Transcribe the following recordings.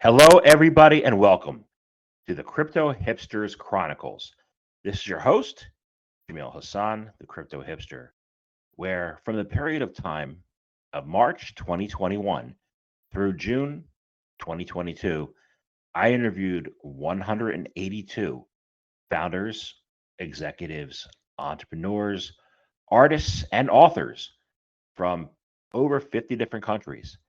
Hello, everybody, and welcome to the Crypto Hipsters Chronicles. This is your host, Jamil Hassan, the Crypto Hipster, where from the period of time of March 2021 through June 2022, I interviewed 182 founders, executives, entrepreneurs, artists, and authors from over 50 different countries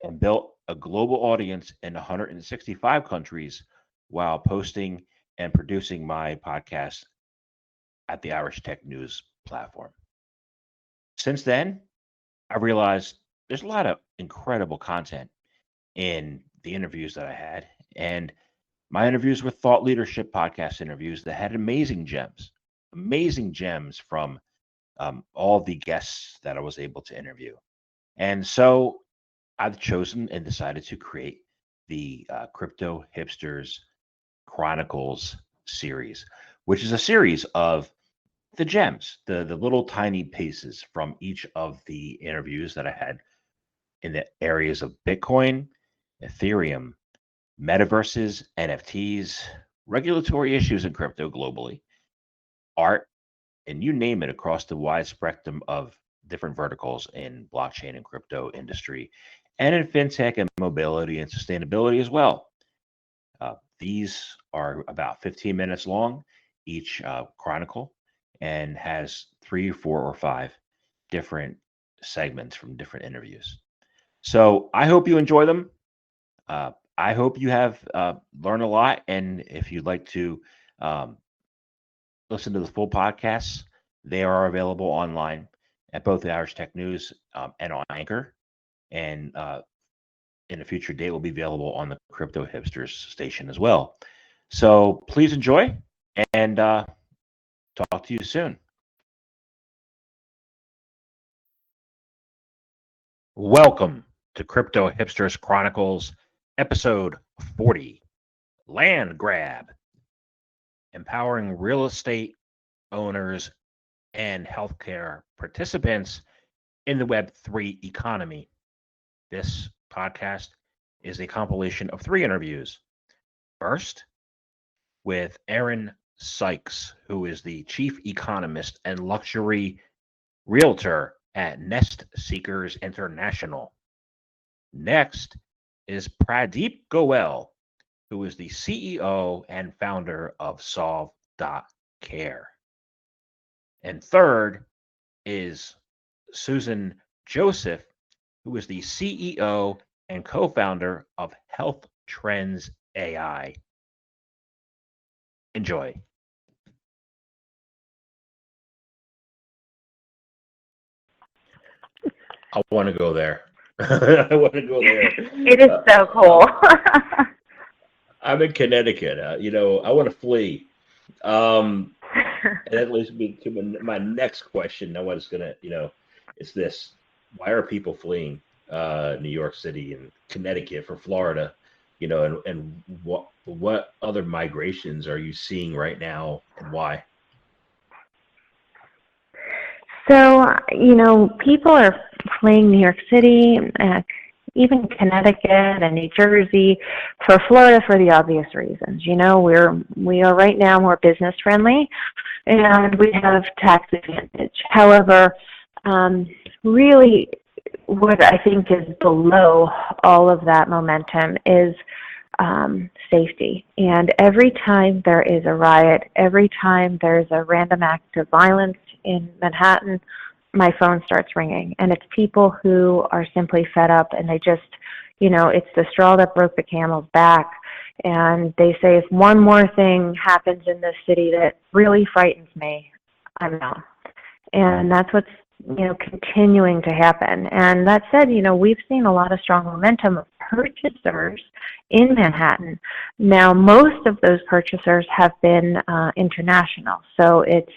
and built a global audience in 165 countries while posting and producing my podcast at the Irish Tech News platform. Since then, I realized there's a lot of incredible content in the interviews that I had, and my interviews with Thought Leadership podcast interviews that had amazing gems from all the guests that I was able to interview. And so I've chosen and decided to create the Crypto Hipsters Chronicles series, which is a series of the gems, the little tiny pieces from each of the interviews that I had in the areas of Bitcoin, Ethereum, metaverses, NFTs, regulatory issues in crypto globally, art, and you name it across the wide spectrum of different verticals in blockchain and crypto industry, and in fintech and mobility and sustainability as well. These are about 15 minutes long, each chronicle, and has three, four, or five different segments from different interviews. So I hope you enjoy them. I hope you have learned a lot. And if you'd like to listen to the full podcasts, they are available online at both the Irish Tech News and on Anchor. And in a future date will be available on the Crypto Hipsters station as well. So please enjoy and talk to you soon. Welcome to Crypto Hipsters Chronicles, episode 40, Land Grab, empowering real estate owners and healthcare participants in the Web3 economy. This podcast is a compilation of three interviews. First, with Aaron Sykes, who is the chief economist and luxury realtor at Nest Seekers International. Next is Pradeep Goel, who is the CEO and founder of Solve.care. And third is Susan Joseph, who is the CEO and co-founder of Health Trends AI. Enjoy. I want to go there. I want to go there. It is so cool. I'm in Connecticut. I want to flee. And that leads me to my next question. Now, what is going to, it's this. Why are people fleeing New York City and Connecticut for Florida? And what other migrations are you seeing right now and why? So, people are fleeing New York City, even Connecticut and New Jersey, for Florida for the obvious reasons. We are right now more business friendly, and we have tax advantage. However, really, what I think is below all of that momentum is safety. And every time there is a riot, every time there's a random act of violence in Manhattan, my phone starts ringing. And it's people who are simply fed up, and they just, it's the straw that broke the camel's back. And they say, if one more thing happens in this city that really frightens me, I'm out. And that's what's continuing to happen. And that said, we've seen a lot of strong momentum of purchasers in Manhattan. Now, most of those purchasers have been international. So it's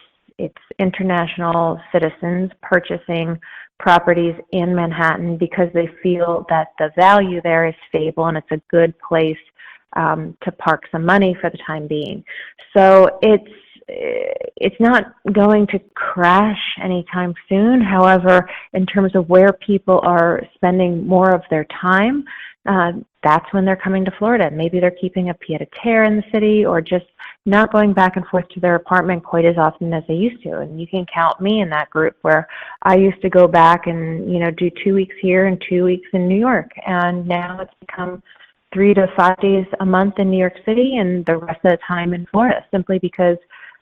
international citizens purchasing properties in Manhattan because they feel that the value there is stable and it's a good place to park some money for the time being. So it's not going to crash anytime soon. However, in terms of where people are spending more of their time, that's when they're coming to Florida. Maybe they're keeping a pied-à-terre in the city, or just not going back and forth to their apartment quite as often as they used to. And you can count me in that group, where I used to go back and, do 2 weeks here and 2 weeks in New York. And now it's become 3 to 5 days a month in New York City and the rest of the time in Florida, simply because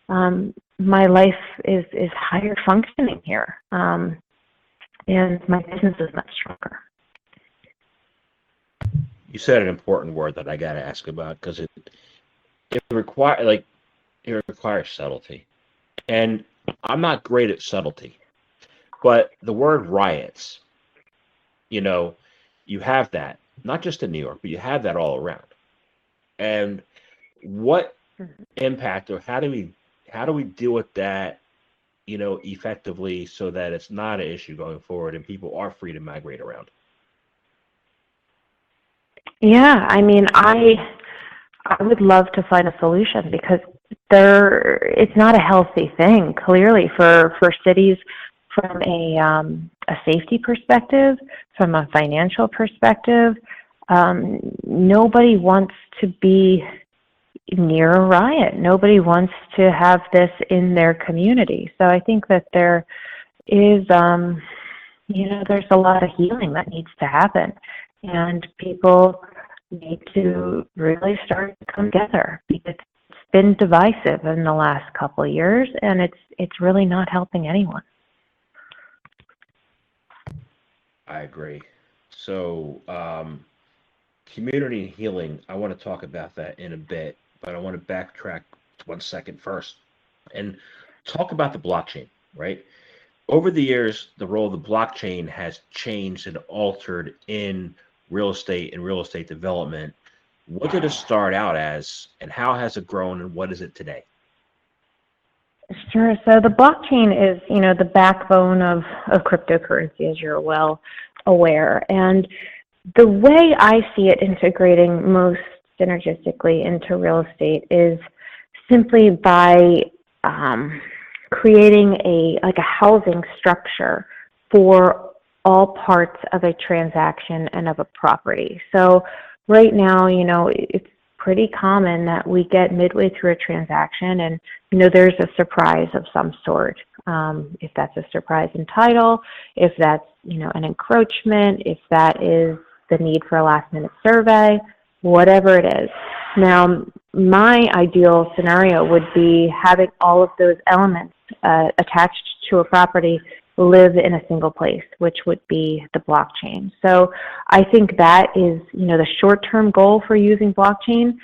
my life is higher functioning here. And my business is much stronger. You said an important word that I got to ask about, because it requires subtlety, and I'm not great at subtlety. But the word riots, you have that not just in New York, but you have that all around. And what impact, or how do we deal with that, effectively, so that it's not an issue going forward and people are free to migrate around? Yeah, I mean, I would love to find a solution, because it's not a healthy thing, clearly, for cities, from a safety perspective, from a financial perspective. Nobody wants to be near a riot. Nobody wants to have this in their community. So I think that there is, there's a lot of healing that needs to happen. And people need to really start to come together, because it's been divisive in the last couple of years, and it's really not helping anyone. I agree. So, community healing, I want to talk about that in a bit, but I want to backtrack 1 second first and talk about the blockchain, right? Over the years, the role of the blockchain has changed and altered in real estate and real estate development. What did it start out as, and how has it grown, and what is it today? Sure. So the blockchain is, the backbone of cryptocurrency, as you're well aware. And the way I see it integrating most synergistically into real estate is simply by creating a housing structure for all parts of a transaction and of a property. So right now, it's pretty common that we get midway through a transaction and, there's a surprise of some sort. If that's a surprise in title, if that's, an encroachment, if that is the need for a last-minute survey, whatever it is. Now, my ideal scenario would be having all of those elements attached to a property live in a single place, which would be the blockchain. So I think that is, the short-term goal for using blockchain.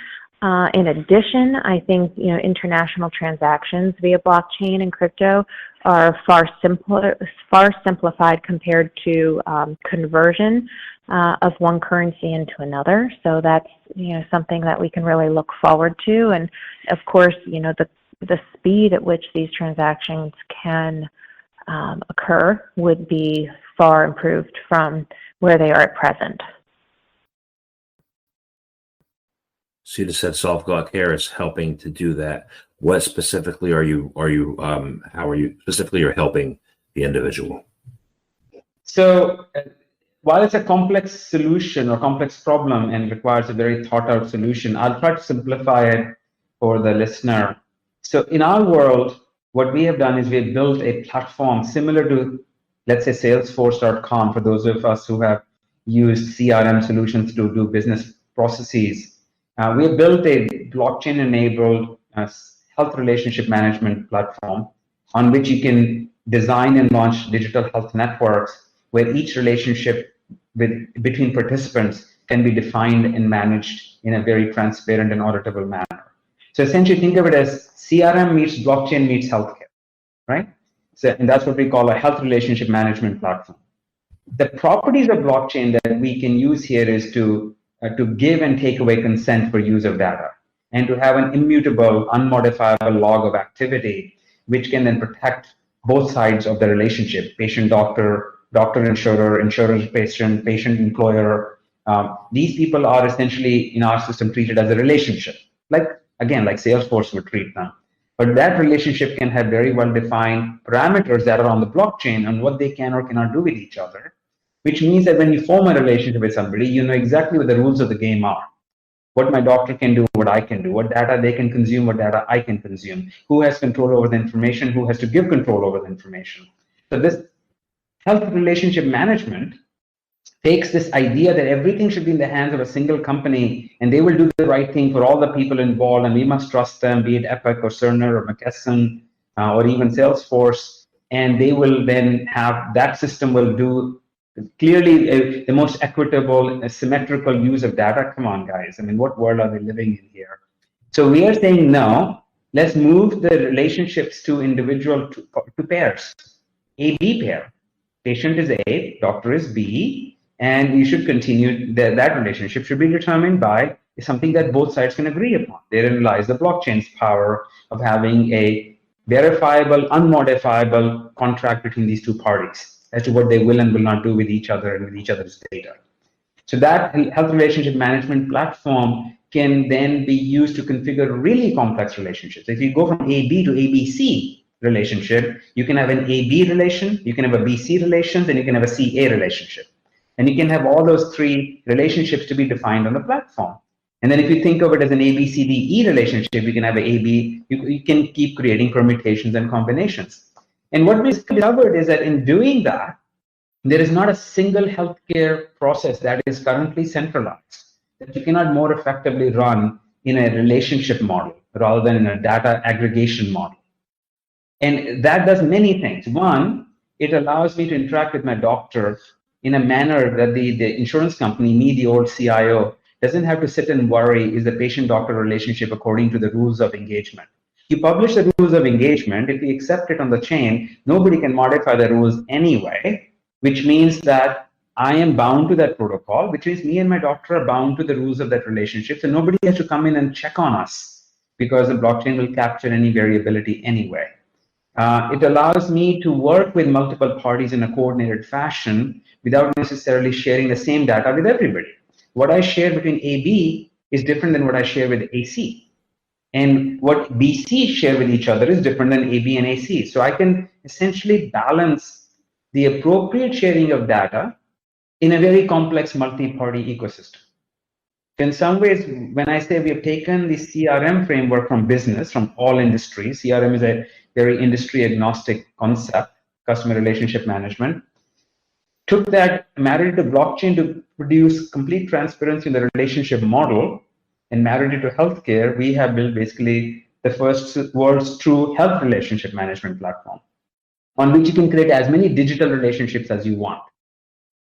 In addition, I think, international transactions via blockchain and crypto are far simplified compared to conversion of one currency into another. So that's, something that we can really look forward to. And of course, the speed at which these transactions can occur would be far improved from where they are at present. So you just said Softglock Care is helping to do that. What specifically how are you specifically helping the individual? So while it's a complex solution or complex problem and requires a very thought out solution, I'll try to simplify it for the listener. So in our world, what we have done is we've built a platform similar to, let's say, Salesforce.com, for those of us who have used CRM solutions to do business processes. We have built a blockchain-enabled health relationship management platform on which you can design and launch digital health networks, where each relationship between participants can be defined and managed in a very transparent and auditable manner. So essentially, think of it as CRM meets blockchain meets healthcare, right? So, and that's what we call a health relationship management platform. The properties of blockchain that we can use here is to give and take away consent for use of data, and to have an immutable, unmodifiable log of activity, which can then protect both sides of the relationship: patient-doctor, doctor-insurer, insurer-patient, patient-employer. These people are essentially, in our system, treated as a relationship, like Salesforce would treat them. But that relationship can have very well-defined parameters that are on the blockchain on what they can or cannot do with each other, which means that when you form a relationship with somebody, you know exactly what the rules of the game are. What my doctor can do, what I can do, what data they can consume, what data I can consume, who has control over the information, who has to give control over the information. So this health relationship management takes this idea that everything should be in the hands of a single company and they will do the right thing for all the people involved and we must trust them, be it Epic or Cerner or McKesson or even Salesforce, and they will then have, that system will do clearly the most equitable, symmetrical use of data. Come on, guys. I mean, what world are we living in here? So we are saying, no, let's move the relationships to individual, to pairs, A-B pair. Patient is A, doctor is B, and you should continue, that relationship should be determined by something that both sides can agree upon. Therein lies the blockchain's power of having a verifiable, unmodifiable contract between these two parties as to what they will and will not do with each other and with each other's data. So that health relationship management platform can then be used to configure really complex relationships. If you go from AB to ABC relationship, you can have an AB relation, you can have a BC relation, then you can have a CA relationship. And you can have all those three relationships to be defined on the platform. And then if you think of it as an ABCDE relationship, you can have an AB, you can keep creating permutations and combinations. And what we discovered is that in doing that, there is not a single healthcare process that is currently centralized, that you cannot more effectively run in a relationship model rather than in a data aggregation model. And that does many things. One, it allows me to interact with my doctor in a manner that the insurance company, me, the old CIO, doesn't have to sit and worry, is the patient-doctor relationship according to the rules of engagement? You publish the rules of engagement. If we accept it on the chain, nobody can modify the rules anyway, which means that I am bound to that protocol, which means me and my doctor are bound to the rules of that relationship. So nobody has to come in and check on us because the blockchain will capture any variability anyway. It allows me to work with multiple parties in a coordinated fashion without necessarily sharing the same data with everybody. What I share between AB is different than what I share with AC. And what BC share with each other is different than AB and AC. So I can essentially balance the appropriate sharing of data in a very complex multi-party ecosystem. In some ways, when I say we have taken the CRM framework from business, from all industries, CRM is a very industry agnostic concept, customer relationship management, took that, married it to blockchain to produce complete transparency in the relationship model, and married it to healthcare, we have built basically the first world's true health relationship management platform, on which you can create as many digital relationships as you want.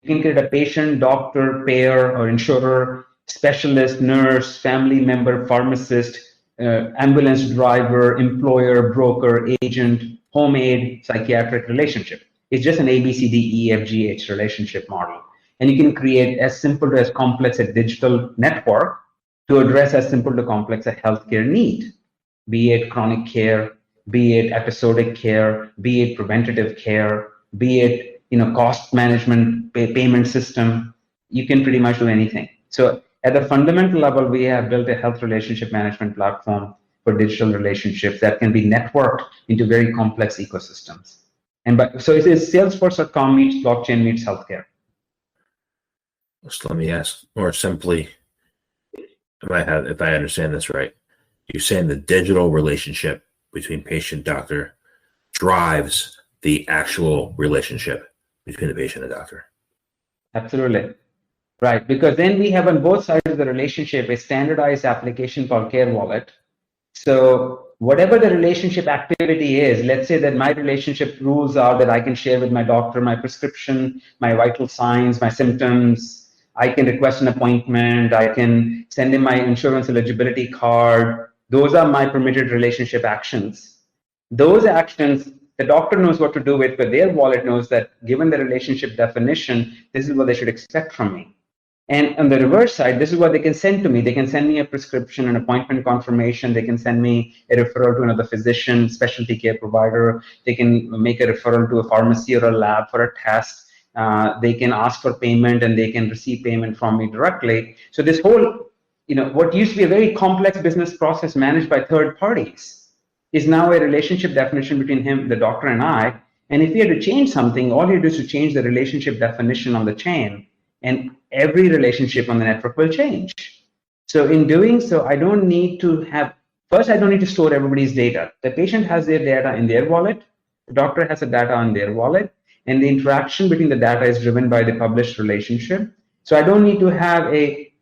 You can create a patient, doctor, payer, or insurer, specialist, nurse, family member, pharmacist, ambulance driver, employer, broker, agent, home aid, psychiatric relationship. It's just an ABCDEFGH relationship model. And you can create as simple to as complex a digital network to address as simple to complex a healthcare need, be it chronic care, be it episodic care, be it preventative care, be it cost management, payment system. You can pretty much do anything. So at the fundamental level, we have built a health relationship management platform for digital relationships that can be networked into very complex ecosystems. So it is Salesforce.com meets blockchain meets healthcare. So let me ask more simply, if I understand this right, you're saying the digital relationship between patient and doctor drives the actual relationship between the patient and doctor. Absolutely. Right, because then we have on both sides of the relationship a standardized application called Care Wallet. So whatever the relationship activity is, let's say that my relationship rules are that I can share with my doctor my prescription, my vital signs, my symptoms. I can request an appointment. I can send in my insurance eligibility card. Those are my permitted relationship actions. Those actions, the doctor knows what to do with, but their wallet knows that given the relationship definition, this is what they should expect from me. And on the reverse side, this is what they can send to me. They can send me a prescription, an appointment confirmation. They can send me a referral to another physician, specialty care provider. They can make a referral to a pharmacy or a lab for a test. They can ask for payment and they can receive payment from me directly. So this whole, what used to be a very complex business process managed by third parties is now a relationship definition between the doctor and I. And if we had to change something, all you do is to change the relationship definition on the chain, and every relationship on the network will change. So in doing so, I don't need to have, first, I don't need to store everybody's data. The patient has their data in their wallet, the doctor has the data on their wallet, and the interaction between the data is driven by the published relationship. So I don't need to have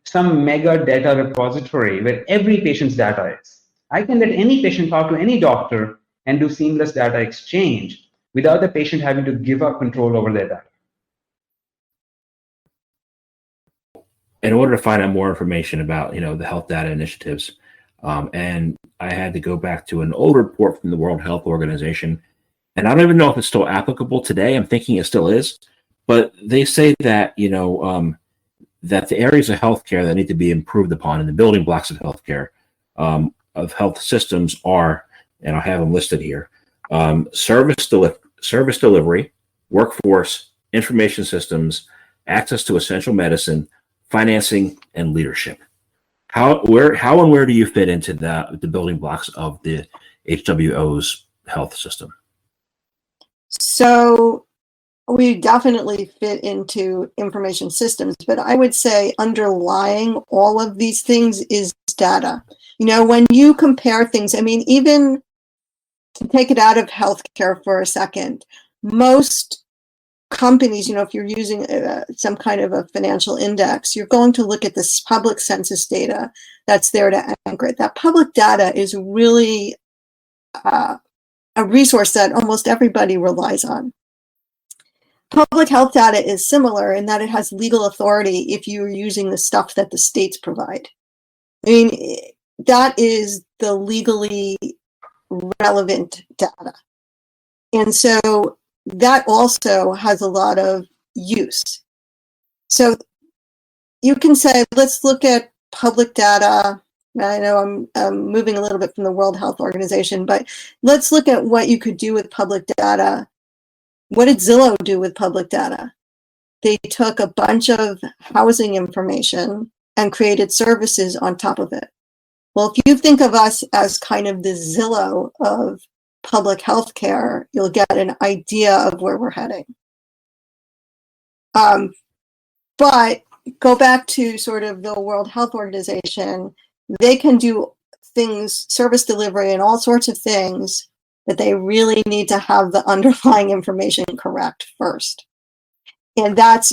some mega data repository where every patient's data is. I can let any patient talk to any doctor and do seamless data exchange without the patient having to give up control over their data. In order to find out more information about, the health data initiatives, and I had to go back to an old report from the World Health Organization, and I don't even know if it's still applicable today. I'm thinking it still is, but they say that that the areas of healthcare that need to be improved upon, and the building blocks of healthcare, of health systems are, and I'll have them listed here: service delivery, workforce, information systems, access to essential medicine, financing, and leadership. How and where do you fit into the building blocks of the HWO's health system? So we definitely fit into information systems, but I would say underlying all of these things is data. When you compare things, even to take it out of healthcare for a second, most companies, if you're using some kind of a financial index, you're going to look at this public census data that's there to anchor it. That public data is really a resource that almost everybody relies on. Public health data is similar in that it has legal authority if you're using the stuff that the states provide. That is the legally relevant data. And so that also has a lot of use. So you can say, let's look at public data. I know I'm moving a little bit from the World Health Organization, but let's look at what you could do with public data. What did Zillow do with public data? They took a bunch of housing information and created services on top of it. Well, if you think of us as kind of the Zillow of public health care, you'll get an idea of where we're heading. But go back to sort of the World Health Organization, they can do things, service delivery and all sorts of things, but they really need to have the underlying information correct first. And that's,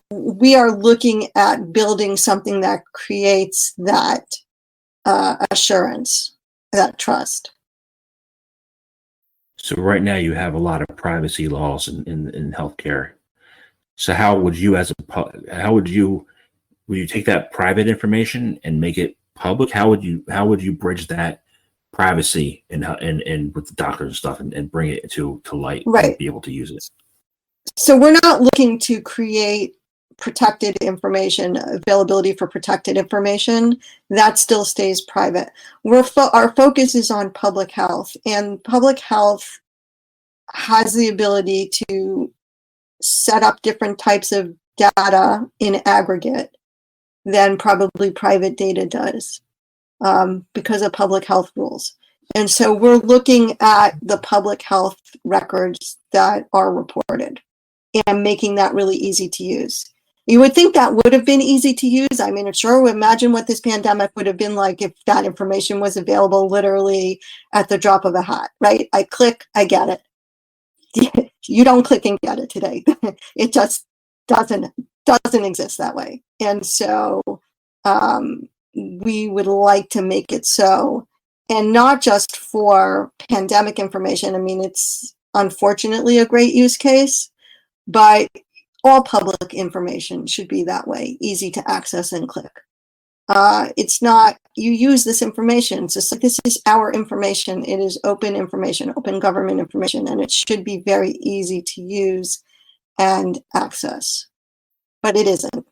we are looking at building something that creates that assurance, that trust. So right now you have a lot of privacy laws in healthcare. So how would you would you take that private information and make it public? How would you bridge that privacy and with the doctors and stuff and bring it to light, right, and be able to use it? So we're not looking to create protected information, availability for protected information. That still stays private. Our focus is on public health, and public health has the ability to set up different types of data in aggregate than probably private data does, because of public health rules. And so we're looking at the public health records that are reported and making that really easy to use. You would think that would have been easy to use. I mean, sure, imagine what this pandemic would have been like if that information was available literally at the drop of a hat, right? I click, I get it. You don't click and get it today. It just doesn't exist that way. And so we would like to make it so, and not just for pandemic information. I mean, it's unfortunately a great use case, but all public information should be that way, easy to access and click. It's not, you use this information. It's just like, this is our information. It is open information, open government information, and it should be very easy to use and access. But it isn't.